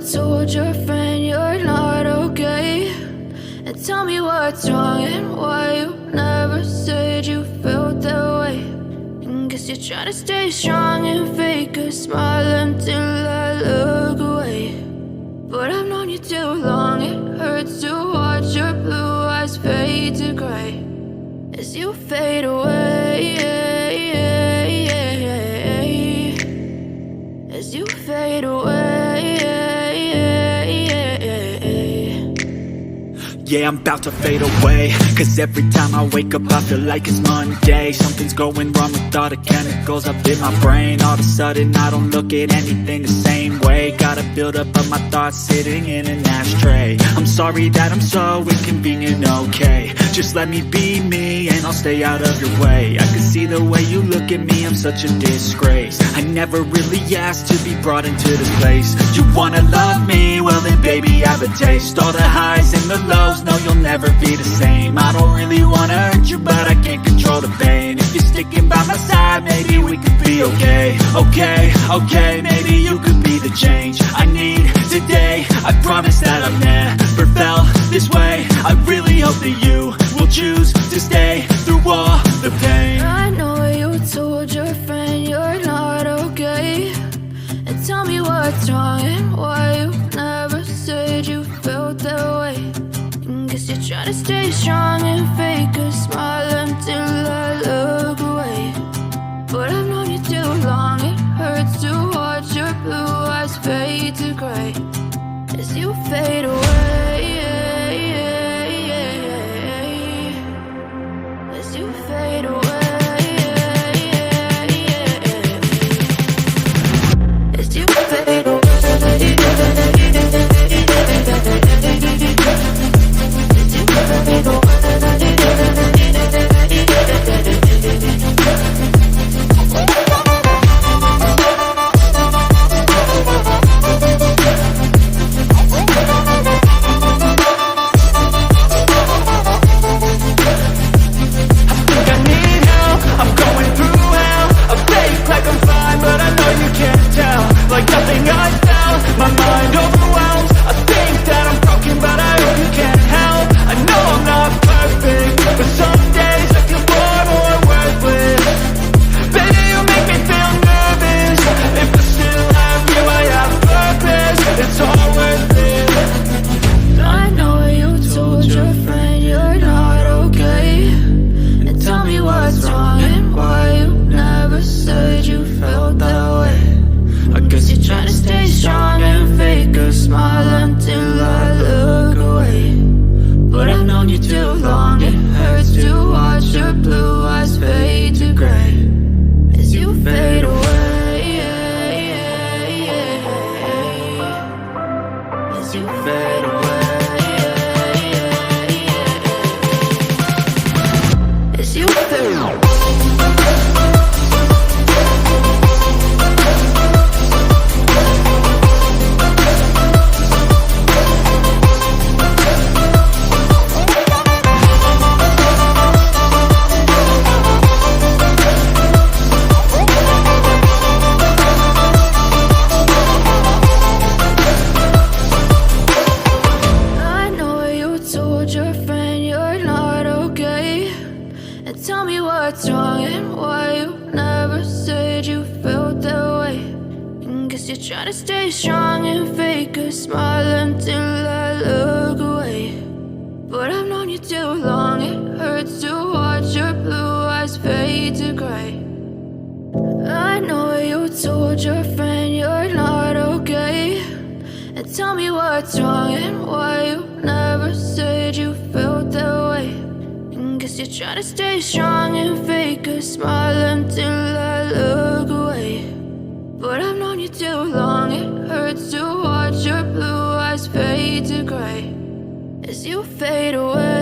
told your friend you're not okay? And tell me what's wrong and why you never said you felt that way. And guess you're trying to stay strong and fake a smile until I look away. But I've known you too long, it hurts to watch your blue eyes fade to gray as you fade away, as you fade away. Yeah, I'm about to fade away, cause every time I wake up I feel like it's Monday. Something's going wrong with all the chemicals up in my brain. All of a sudden I don't look at anything the same way. Got a buildup of my thoughts sitting in an ashtray. I'm sorry that I'm so inconvenient, okay? Just let me be me and I'll stay out of your way. I can see the way you look at me, I'm such a disgrace. I never really asked to be brought into this place. You wanna love me? Well then baby, have a taste. All the highs and the lows, no, you'll never be the same. I don't really wanna hurt you, but I can't control the pain. If you're sticking by my side, maybe we could be okay. Okay, maybe you could be the change I need today. I promise that I've never felt this way. I really hope that you will choose to stay through all the pain. I know you told your friend you're not okay. And tell me what's wrong and why you never said you felt that way. Guess you're trying to stay strong and fake a smile until I look away. But I've known you too long, it hurts to watch your blue eyes fade to gray as you fade away, as you fade away, as you fade away. Tell me what's wrong and why you never said you felt that way. And guess you're trying to stay strong and fake a smile until I look away. But I've known you too long, it hurts to watch your blue eyes fade to gray. I know you told your friend you're not okay. And tell me what's wrong and why you never said you felt that way. Guess you're trying to stay strong and fake a smile until I look away. But I've known you too long, it hurts to watch your blue eyes fade to gray as you fade away.